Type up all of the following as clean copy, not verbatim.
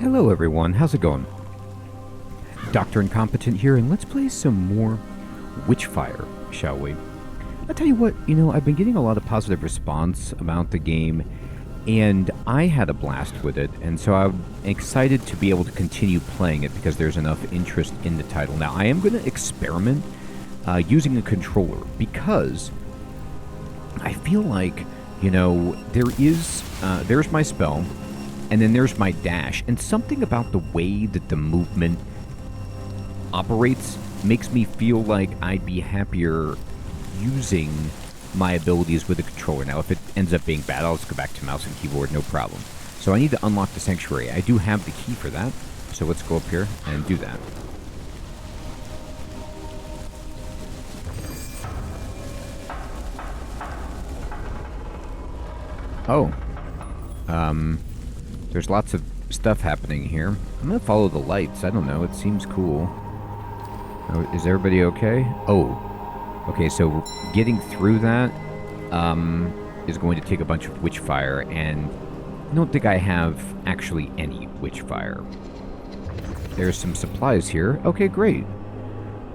Hello everyone, how's it going? Dr. Incompetent here, and let's play some more Witchfire, shall we? I'll tell you what, I've been getting a lot of positive response about the game, and I had a blast with it, and so I'm excited to be able to continue playing it because there's enough interest in the title. Now, I am going to experiment using a controller because I feel like, there's my spell, and then there's my dash, and something about the way that the movement operates makes me feel like I'd be happier using my abilities with a controller. Now, if it ends up being bad, I'll just go back to mouse and keyboard, no problem. So I need to unlock the sanctuary. I do have the key for that, so let's go up here and do that. Oh. There's lots of stuff happening here. I'm gonna follow the lights. I don't know. It seems cool. Oh, is everybody okay? Oh. Okay, so getting through that is going to take a bunch of Witchfire, and I don't think I have actually any Witchfire. There's some supplies here. Okay, great.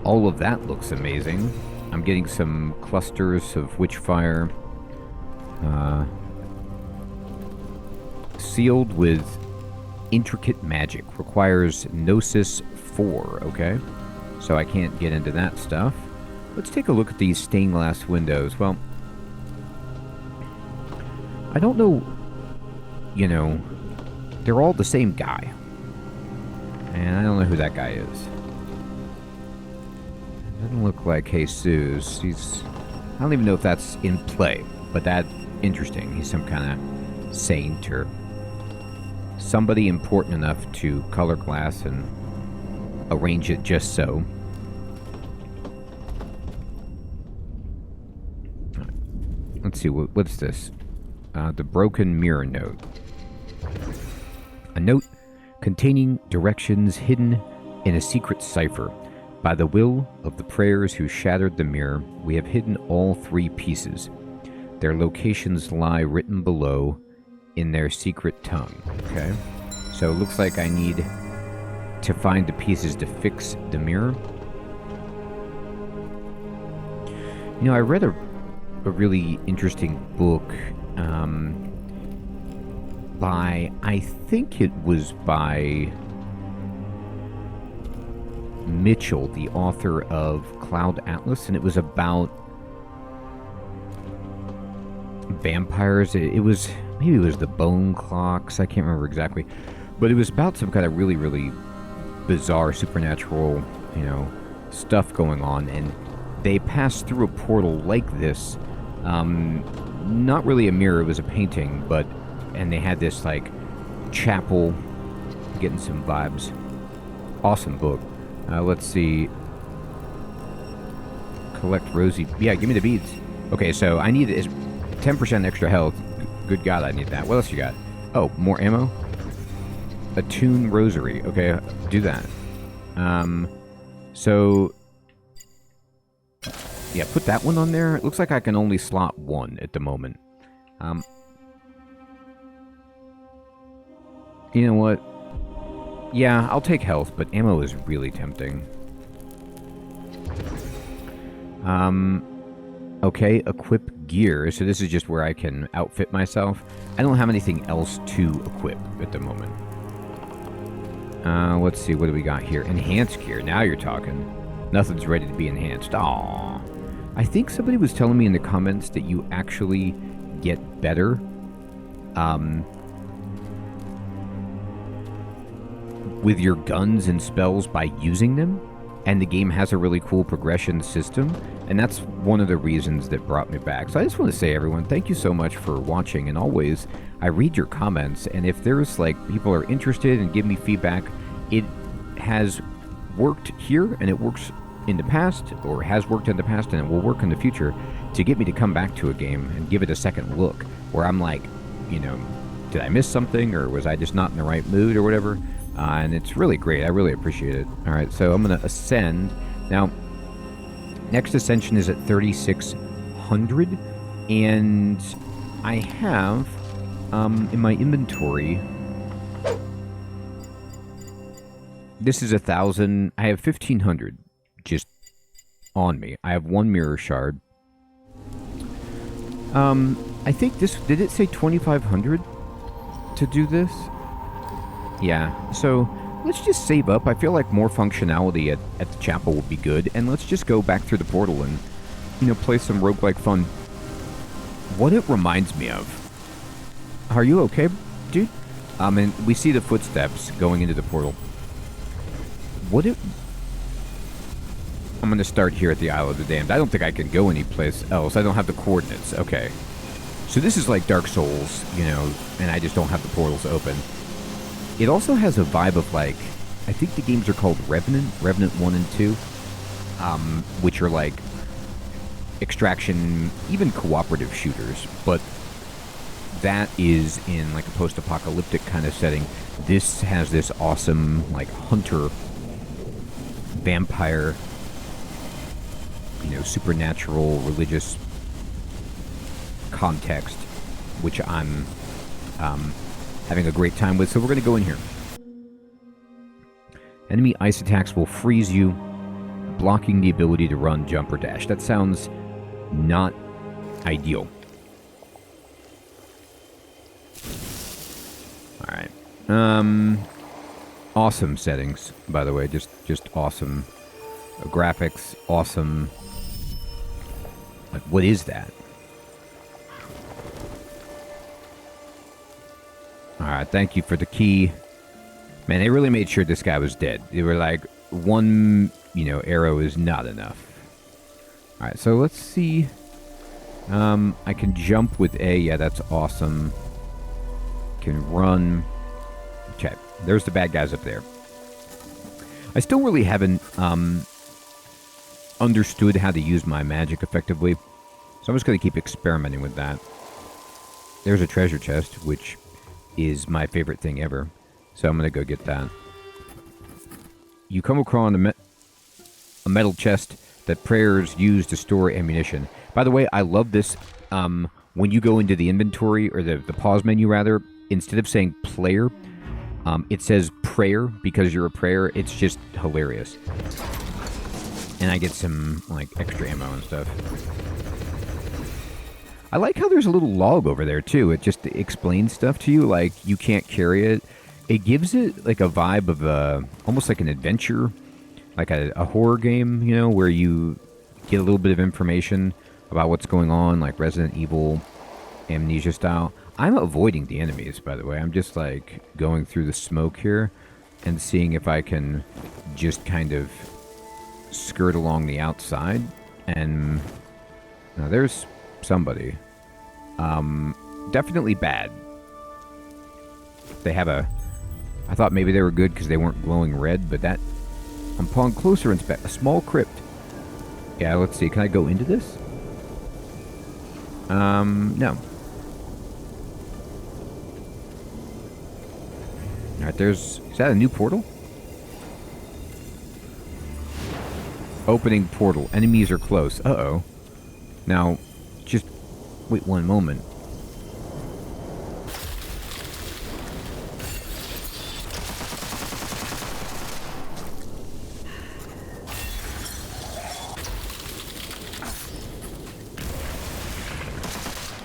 All of that looks amazing. I'm getting some clusters of Witchfire. Sealed with intricate magic. Requires Gnosis 4, okay? So I can't get into that stuff. Let's take a look at these stained glass windows. Well, I don't know, they're all the same guy. And I don't know who that guy is. Doesn't look like Jesus. I don't even know if that's in play, but that's interesting. He's some kind of saint or somebody important enough to color glass and arrange it just so. Let's see, what's this? The Broken Mirror Note. A note containing directions hidden in a secret cipher. By the will of the prayers who shattered the mirror, we have hidden all 3 pieces. Their locations lie written below in their secret tongue. Okay, so it looks like I need to find the pieces to fix the mirror. I read a really interesting book by, I think it was by Mitchell, the author of Cloud Atlas, and it was about vampires. Maybe it was the Bone Clocks, I can't remember exactly, but it was about some kind of really, really bizarre supernatural, stuff going on, and they passed through a portal like this. Not really a mirror, it was a painting, and they had this, chapel, getting some vibes. Awesome book. Let's see. Collect rosy... Yeah, give me the beads. Okay, so I need 10% extra health. Good God, I need that. What else you got? Oh, more ammo? Attune rosary. Okay, do that. So... yeah, put that one on there. It looks like I can only slot 1 at the moment. You know what? Yeah, I'll take health, but ammo is really tempting. Okay, equip gear. So this is just where I can outfit myself. I don't have anything else to equip at the moment. Let's see, what do we got here? Enhanced gear. Now you're talking. Nothing's ready to be enhanced. Aww. I think somebody was telling me in the comments that you actually get better with your guns and spells by using them, and the game has a really cool progression system, and that's one of the reasons that brought me back. So I just want to say, everyone, thank you so much for watching, and always, I read your comments, and if there's, people are interested and give me feedback, it has worked here, and it works in the past, or has worked in the past, and it will work in the future, to get me to come back to a game and give it a second look, where I'm like, did I miss something, or was I just not in the right mood, or whatever? And it's really great. I really appreciate it. Alright, so I'm going to ascend. Now, next ascension is at 3,600, and I have, in my inventory, This is 1,000. I have 1,500 just on me. I have 1 mirror shard. I think this... Did it say 2,500 to do this? Yeah, so let's just save up. I feel like more functionality at the chapel would be good. And let's just go back through the portal and, you know, play some roguelike fun. What it reminds me of... Are you okay, dude? And we see the footsteps going into the portal. What it... I'm going to start here at the Isle of the Damned. I don't think I can go anyplace else. I don't have the coordinates. Okay. So this is like Dark Souls, you know, and I just don't have the portals open. It also has a vibe of like... I think the games are called Revenant. Revenant 1 and 2. Which are like... extraction, even cooperative shooters. But... that is in like a post-apocalyptic kind of setting. This has this awesome like hunter vampire, you know, supernatural religious context, which I'm having a great time with. So we're going to go in here. Enemy ice attacks will freeze you, blocking the ability to run, jump, or dash. That sounds not ideal. Alright. Awesome settings, by the way. Just awesome. Graphics, awesome. Like, what is that? Alright, thank you for the key. Man, they really made sure this guy was dead. They were like, 1, you know, arrow is not enough. Alright, so let's see. I can jump with A. Yeah, that's awesome. Can run. Okay, there's the bad guys up there. I still really haven't understood how to use my magic effectively, so I'm just going to keep experimenting with that. There's a treasure chest, which is my favorite thing ever, so I'm going to go get that. You come across a metal chest that prayers use to store ammunition. By the way, I love this. When you go into the inventory, or the pause menu rather, instead of saying player, it says prayer because you're a prayer. It's just hilarious. And I get some, like, extra ammo and stuff. I like how there's a little log over there, too. It just explains stuff to you, like, you can't carry it. It gives it, like, a vibe of, almost like an adventure, like a horror game, you know, where you get a little bit of information about what's going on, like Resident Evil, Amnesia style. I'm avoiding the enemies, by the way. I'm just, like, going through the smoke here and seeing if I can just kind of skirt along the outside. And now there's somebody. Definitely bad. They have a... I thought maybe they were good because they weren't glowing red, but that... Upon closer inspection, a small crypt. Yeah, let's see. Can I go into this? No. Alright, there's... Is that a new portal? Opening portal. Enemies are close. Uh-oh. Now, just... Wait one moment.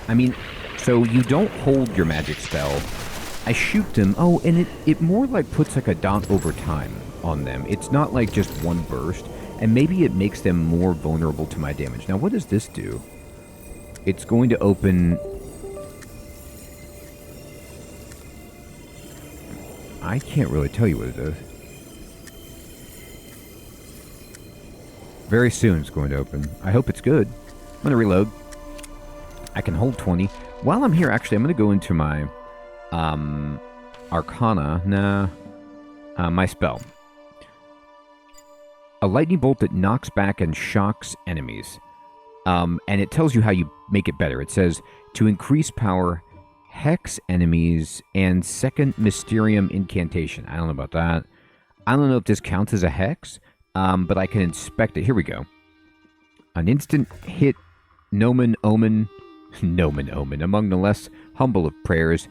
I mean, so you don't hold your magic spell. I shoot them. Oh, and it more like puts like a dot over time on them. It's not like just one burst. And maybe it makes them more vulnerable to my damage. Now, what does this do? It's going to open... I can't really tell you what it does. Very soon it's going to open. I hope it's good. I'm going to reload. I can hold 20. While I'm here, actually, I'm going to go into my Arcana. My spell. A lightning bolt that knocks back and shocks enemies. And it tells you how you make it better. It says, to increase power, hex enemies, and second Mysterium incantation. I don't know about that. I don't know if this counts as a hex, but I can inspect it. Here we go. An instant hit, Nomen Omen, among the less humble of prayers.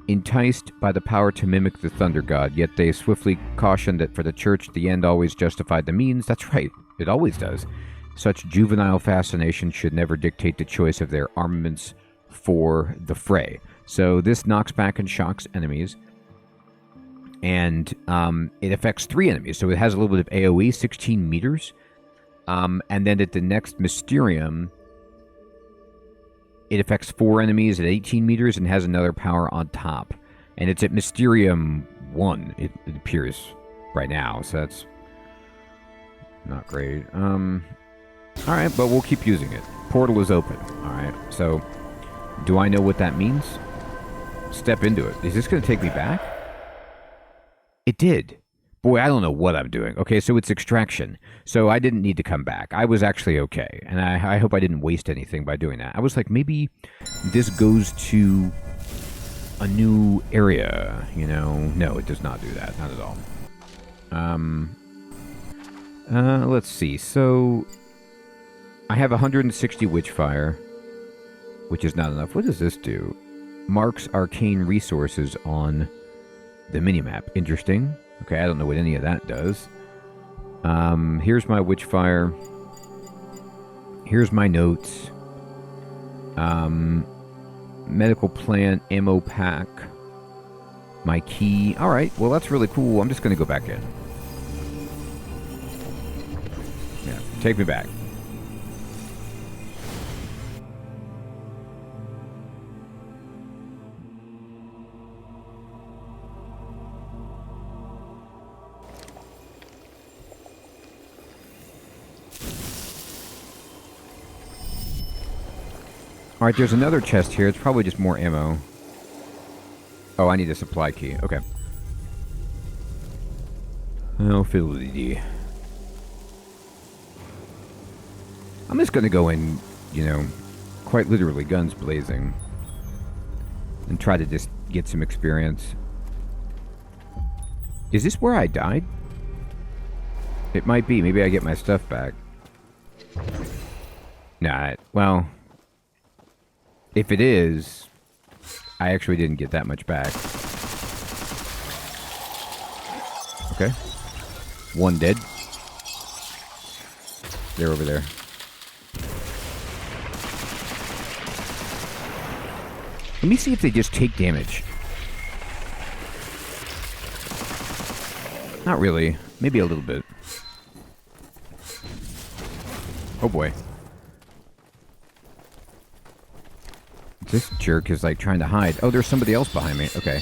enticed by the power to mimic the thunder god, yet they swiftly cautioned that for the church, the end always justified the means. That's right, it always does. Such juvenile fascination should never dictate the choice of their armaments for the fray. So this knocks back and shocks enemies. And it affects 3 enemies. So it has a little bit of AoE, 16 meters. And then at the next Mysterium, it affects 4 enemies at 18 meters and has another power on top. And it's at Mysterium 1, it appears right now. So that's not great. Alright, but we'll keep using it. Portal is open. Alright, so do I know what that means? Step into it. Is this going to take me back? It did. Boy, I don't know what I'm doing. Okay, so it's extraction. So I didn't need to come back. I was actually okay. And I hope I didn't waste anything by doing that. I was like, maybe this goes to a new area, you know? No, it does not do that. Not at all. Let's see. So I have 160 Witchfire, which is not enough. What does this do? Marks arcane resources on the minimap. Interesting. Okay, I don't know what any of that does. Here's my Witchfire. Here's my notes. Medical plant, ammo pack. My key. Alright, well that's really cool. I'm just going to go back in. Yeah, take me back. Alright, there's another chest here. It's probably just more ammo. Oh, I need a supply key. Okay. Oh, fiddly-dee. I'm just gonna go in, you know, quite literally guns blazing. And try to just get some experience. Is this where I died? It might be. Maybe I get my stuff back. Nah, well... If it is, I actually didn't get that much back. Okay. 1 dead. They're over there. Let me see if they just take damage. Not really. Maybe a little bit. Oh boy. This jerk is like trying to hide. Oh, there's somebody else behind me. Okay.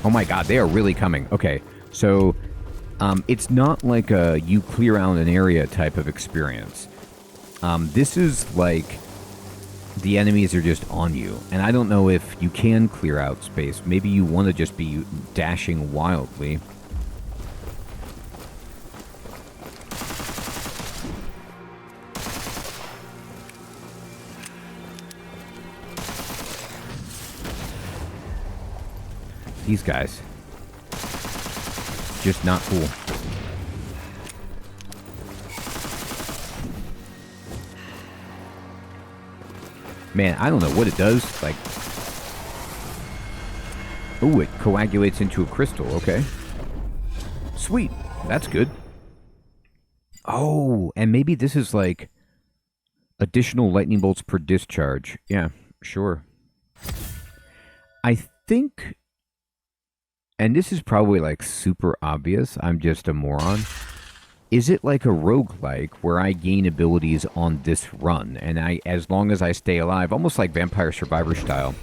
Oh my god, they are really coming. Okay, so it's not like a you clear out an area type of experience. This is like the enemies are just on you. And I don't know if you can clear out space. Maybe you want to just be dashing wildly. These guys. Just not cool. Man, I don't know what it does. Like... Ooh, it coagulates into a crystal. Okay. Sweet. That's good. Oh, and maybe this is like... additional lightning bolts per discharge. Yeah, sure. I think... And this is probably like super obvious. I'm just a moron. Is it like a roguelike where I gain abilities on this run? And as long as I stay alive, almost like Vampire Survivor style,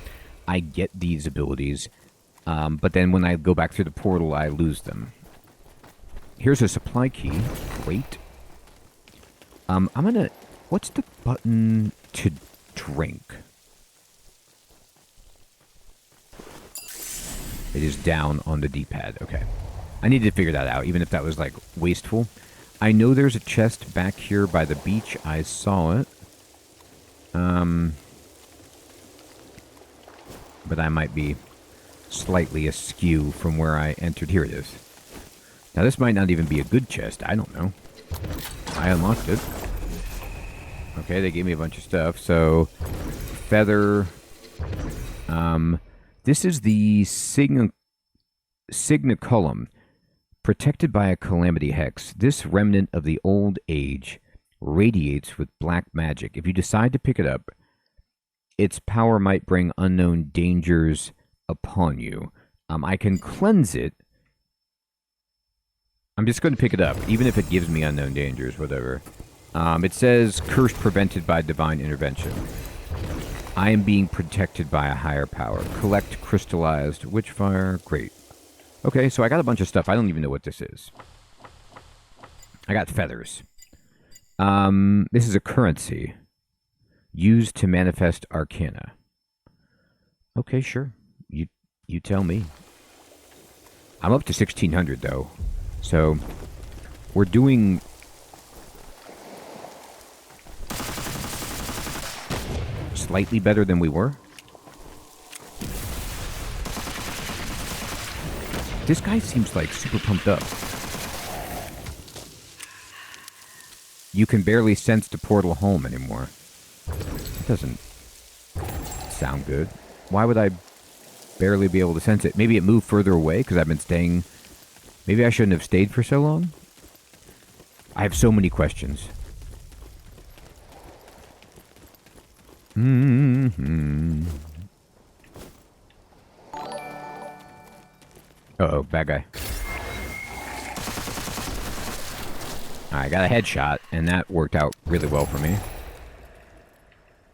I get these abilities. But then when I go back through the portal, I lose them. Here's a supply key. Great. I'm gonna... What's the button to drink? It is down on the D-pad. Okay. I needed to figure that out, even if that was, like, wasteful. I know there's a chest back here by the beach. I saw it. But I might be slightly askew from where I entered. Here it is. Now, this might not even be a good chest. I don't know. I unlocked it. Okay, they gave me a bunch of stuff. So, feather. This is the Signiculum, protected by a calamity hex. This remnant of the old age radiates with black magic. If you decide to pick it up, its power might bring unknown dangers upon you. I can cleanse it. I'm just going to pick it up, even if it gives me unknown dangers, whatever. It says, curse prevented by divine intervention. I am being protected by a higher power. Collect crystallized witchfire. Great. Okay, so I got a bunch of stuff. I don't even know what this is. I got feathers. This is a currency used to manifest arcana. Okay, sure. You tell me. I'm up to 1600 though. So we're doing slightly better than we were. This guy seems like super pumped up. You can barely sense the portal home anymore. That doesn't sound good. Why would I barely be able to sense it? Maybe it moved further away because I've been staying. Maybe I shouldn't have stayed for so long. I have so many questions. Uh-oh, bad guy. I got a headshot, and that worked out really well for me.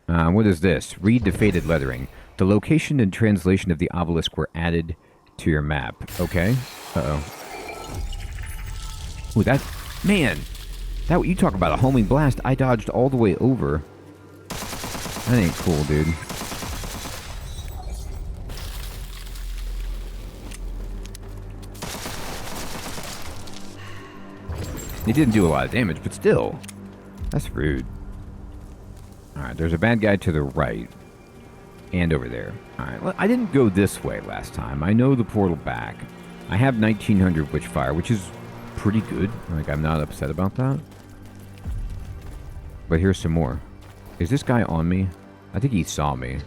What is this? Read the faded lettering. The location and translation of the obelisk were added to your map. Okay. Uh-oh. Ooh, that... Man! That, you talk about a homing blast. I dodged all the way over. That ain't cool, dude. He didn't do a lot of damage, but still. That's rude. Alright, there's a bad guy to the right. And over there. Alright, well, I didn't go this way last time. I know the portal back. I have 1900 Witchfire, which is pretty good. Like, I'm not upset about that. But here's some more. Is this guy on me? I think he saw me.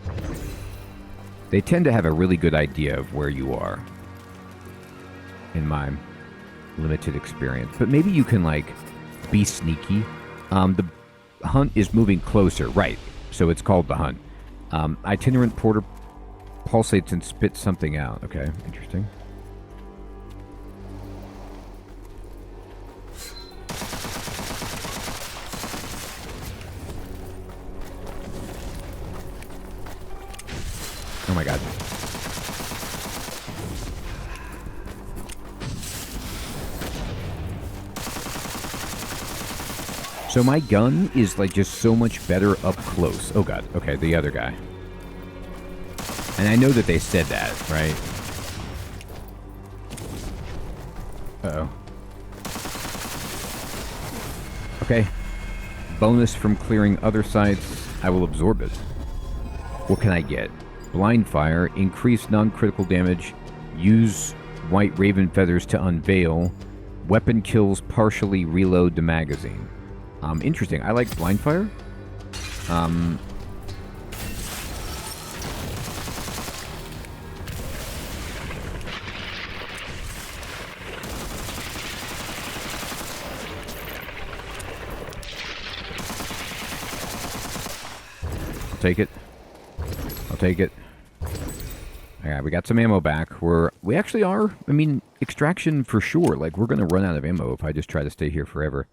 They tend to have a really good idea of where you are. In my limited experience. But maybe you can, like, be sneaky. The hunt is moving closer. Right. So it's called the hunt. Itinerant porter pulsates and spits something out. Okay, interesting. Oh my god. So my gun is like just so much better up close. Oh god. Okay, the other guy. And I know that they said that, right? Uh-oh. Okay. Bonus from clearing other sites. I will absorb it. What can I get? Blind fire. Increase non-critical damage. Use white raven feathers to unveil. Weapon kills partially reload the magazine. Interesting. I like blind fire. I'll take it. I'll take it. Alright, we got some ammo back. We actually are, I mean, extraction for sure. Like, we're gonna run out of ammo if I just try to stay here forever.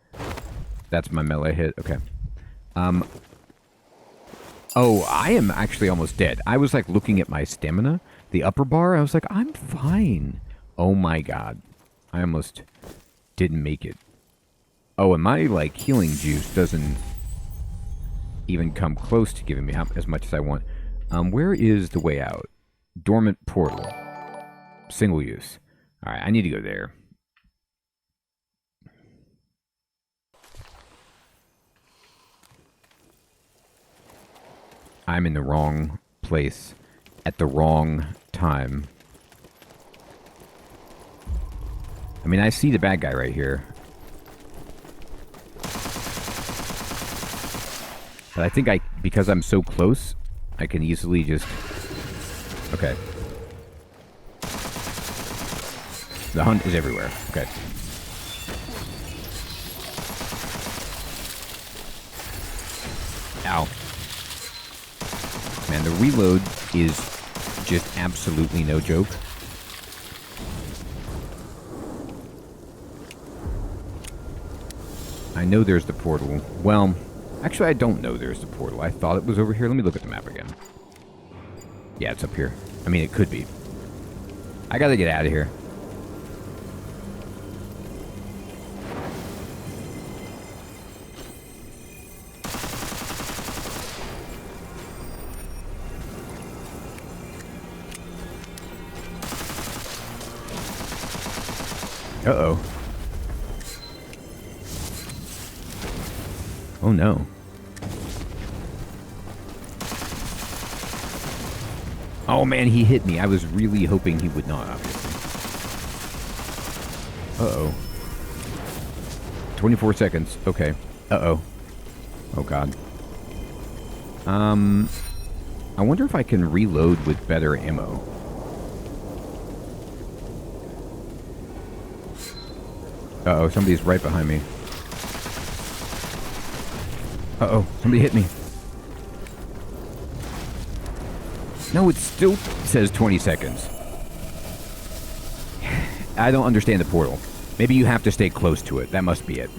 That's my melee hit. Okay. Oh, I am actually almost dead. I was, like, looking at my stamina. The upper bar. I was like, I'm fine. Oh, my God. I almost didn't make it. Oh, and my, like, healing juice doesn't even come close to giving me as much as I want. Where is the way out? Dormant portal. Single use. Alright, I need to go there. I'm in the wrong place at the wrong time. I mean, I see the bad guy right here. But I think because I'm so close, I can easily just... Okay. The hunt is everywhere. Okay. Ow. Man, the reload is just absolutely no joke. I know there's the portal. Well, actually I don't know there's the portal. I thought it was over here. Let me look at the map again. Yeah, it's up here. I mean, it could be. I gotta get out of here. Uh-oh. Oh, no. Oh, man, he hit me. I was really hoping he would not, obviously. Uh-oh. 24 seconds. Okay. Uh-oh. Oh, God. I wonder if I can reload with better ammo. Uh-oh, somebody's right behind me. Uh-oh, somebody hit me. No, it still says 20 seconds. I don't understand the portal. Maybe you have to stay close to it. That must be it.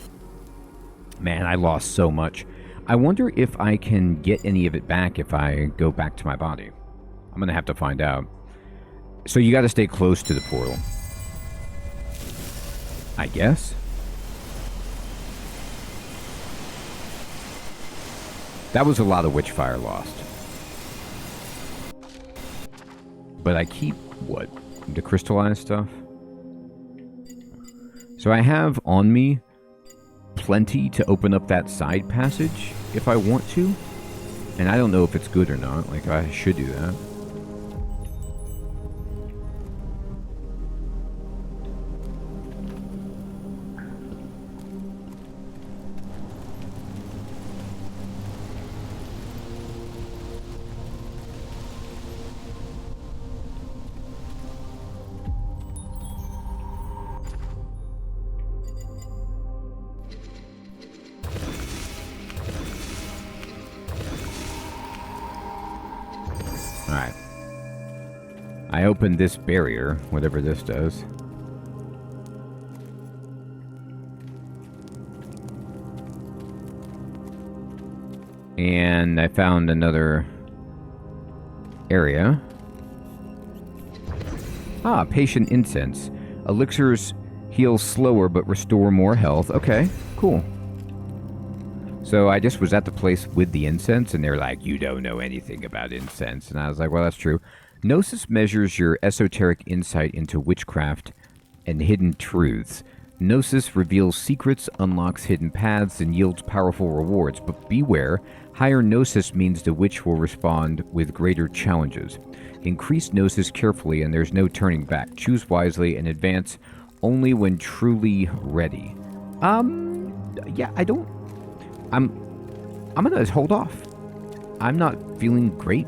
Man, I lost so much. I wonder if I can get any of it back if I go back to my body. I'm going to have to find out. So you got to stay close to the portal. I guess. That was a lot of Witchfire lost. But I keep, what? The crystallized stuff? So I have on me plenty to open up that side passage if I want to. And I don't know if it's good or not. Like, I should do that. Alright. I opened this barrier, whatever this does. And I found another area. Ah, patient incense. Elixirs heal slower but restore more health. Okay, cool. So I just was at the place with the incense, and they're like, you don't know anything about incense. And I was like, well, that's true. Gnosis measures your esoteric insight into witchcraft and hidden truths. Gnosis reveals secrets, unlocks hidden paths, and yields powerful rewards. But beware, higher Gnosis means the witch will respond with greater challenges. Increase Gnosis carefully, and there's no turning back. Choose wisely and advance only when truly ready. Yeah, I'm gonna hold off. I'm not feeling great.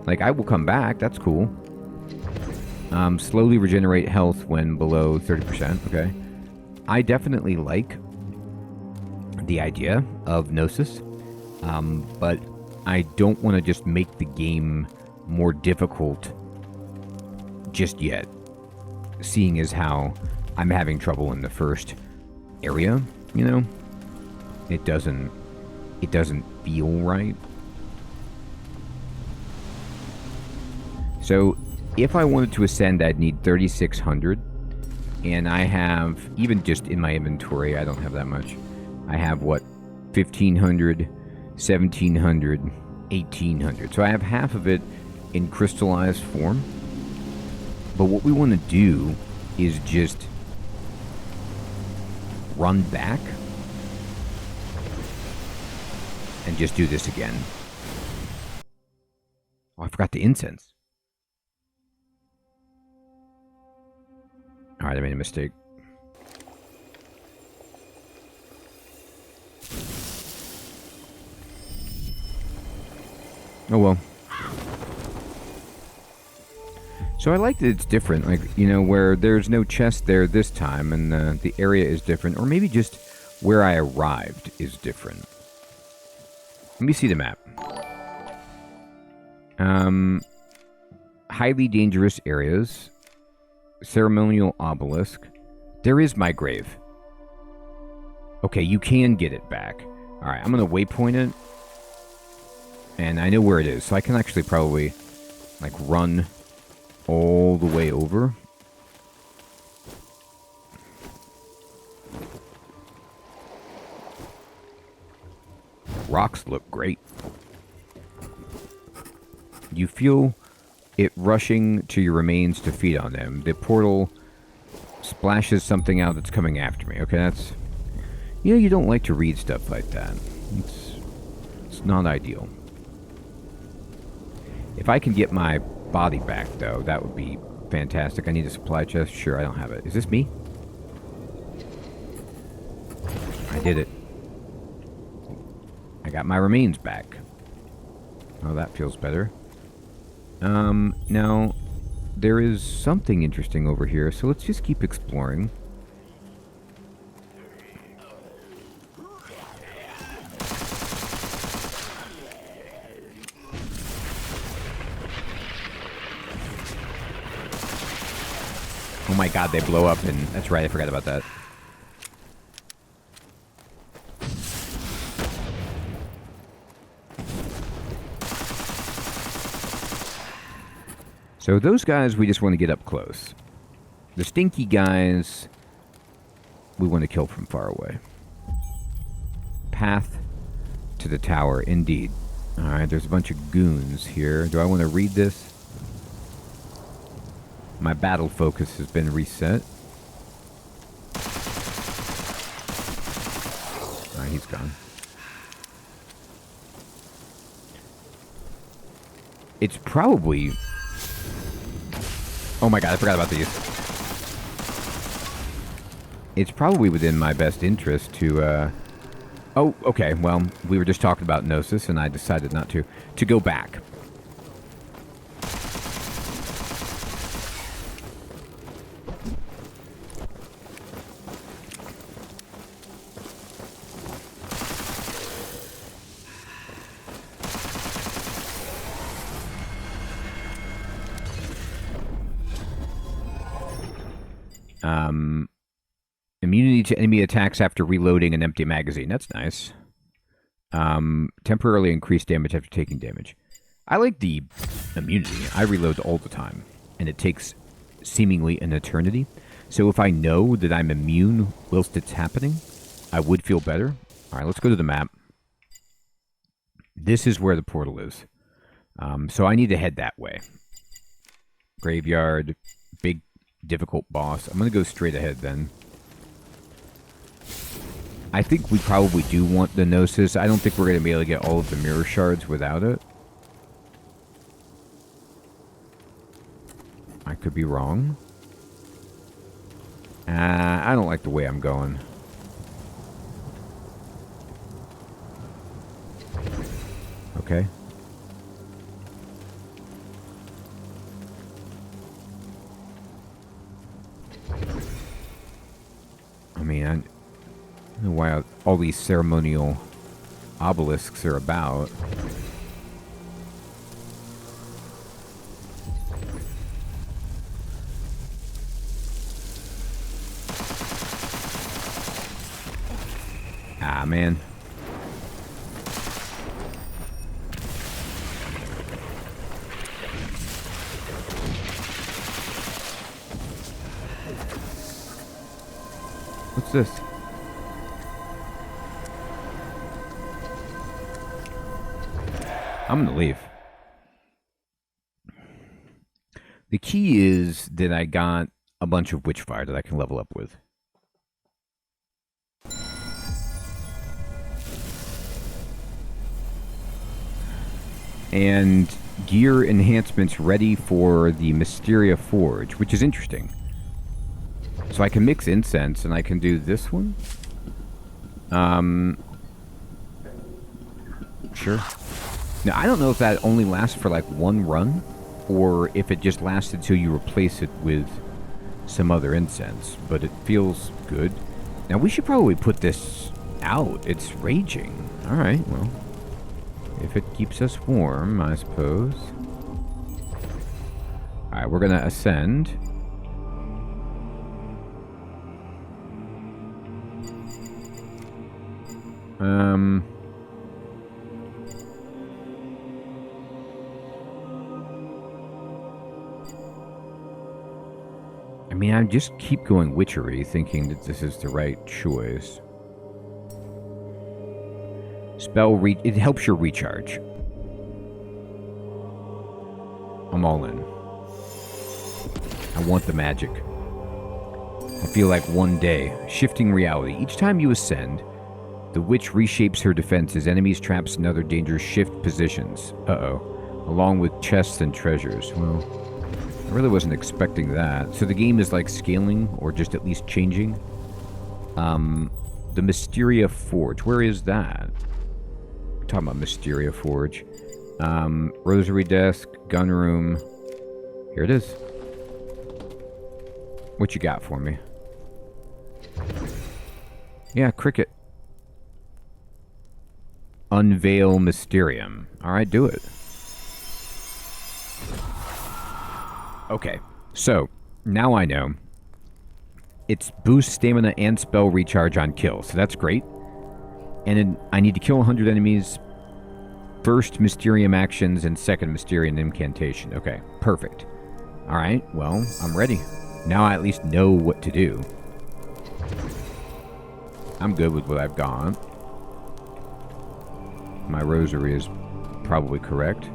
Like, I will come back. That's cool. Slowly regenerate health when below 30%. Okay. I definitely like the idea of Gnosis. But I don't want to just make the game more difficult just yet. Seeing as how I'm having trouble in the first area, you know? It doesn't feel right. So, if I wanted to ascend, I'd need 3,600. And I have, even just in my inventory, I don't have that much. I have, what, 1,500, 1,700, 1,800. So I have half of it in crystallized form. But what we want to do is just run back and just do this again. Oh, I forgot the incense. Alright, I made a mistake. Oh well. So I like that it's different, like, you know, where there's no chest there this time, and the area is different, or maybe just where I arrived is different. Let me see the map. Highly dangerous areas. Ceremonial obelisk. There is my grave. Okay, you can get it back. Alright, I'm going to waypoint it. And I know where it is, so I can actually probably, like, run all the way over. Rocks look great. You feel it rushing to your remains to feed on them. The portal splashes something out that's coming after me. Okay, that's... You know, you don't like to read stuff like that. It's not ideal. If I can get my body back, though, that would be fantastic. I need a supply chest. Sure, I don't have it. Is this me? I did it. I got my remains back. Oh, that feels better. Now, there is something interesting over here, so let's just keep exploring. Oh my god, they blow up, and that's right, I forgot about that. So those guys, we just want to get up close. The stinky guys, we want to kill from far away. Path to the tower, indeed. Alright, there's a bunch of goons here. Do I want to read this? My battle focus has been reset. Alright, he's gone. It's probably... Oh my god, I forgot about these. It's probably within my best interest to, Oh, okay, well, we were just talking about Gnosis, and I decided not to go back. Immunity to enemy attacks after reloading an empty magazine. That's nice. Temporarily increased damage after taking damage. I like the immunity. I reload all the time, and it takes seemingly an eternity. So if I know that I'm immune whilst it's happening, I would feel better. All right, let's go to the map. This is where the portal is. So I need to head that way. Graveyard, big, difficult boss. I'm going to go straight ahead then. I think we probably do want the Gnosis. I don't think we're going to be able to get all of the mirror shards without it. I could be wrong. I don't like the way I'm going. Okay. I mean, I don't know why all these ceremonial obelisks are about. Ah, man. What's this? I'm gonna leave. The key is that I got a bunch of Witchfire that I can level up with. And gear enhancements ready for the Mysteria Forge, which is interesting. So I can mix incense, and I can do this one. Sure. Now, I don't know if that only lasts for like one run, or if it just lasts until you replace it with some other incense, but it feels good. Now, we should probably put this out. It's raging. Alright, well, if it keeps us warm, I suppose. Alright, we're gonna ascend. I mean, I just keep going witchery, thinking that this is the right choice. It helps your recharge. I'm all in. I want the magic. I feel like one day, shifting reality. Each time you ascend, the witch reshapes her defenses. Enemies, traps, and other dangers shift positions. Uh-oh. Along with chests and treasures. Well, I really wasn't expecting that. So the game is like scaling, or just at least changing. The Mysteria Forge. Where is that? We're talking about Mysteria Forge. Rosary Desk, Gun Room. Here it is. What you got for me? Yeah, Cricket. Unveil Mysterium. Alright, do it. Okay, so, now I know. It's boost stamina and spell recharge on kill, so that's great. And then I need to kill 100 enemies. First Mysterium actions and second Mysterium incantation. Okay, perfect. Alright, well, I'm ready. Now I at least know what to do. I'm good with what I've got. My rosary is probably correct.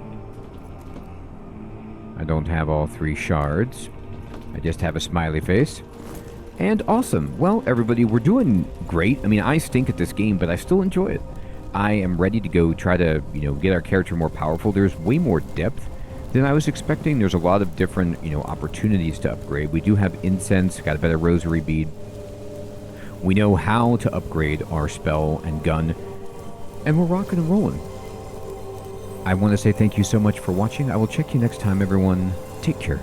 I don't have all 3 shards. I just have a smiley face. And awesome. Well, everybody, we're doing great. I mean, I stink at this game, but I still enjoy it. I am ready to go try to, get our character more powerful. There's way more depth than I was expecting. There's a lot of different, opportunities to upgrade. We do have incense, got a better rosary bead. We know how to upgrade our spell and gun, and we're rocking and rolling. I want to say thank you so much for watching. I will check you next time, everyone. Take care.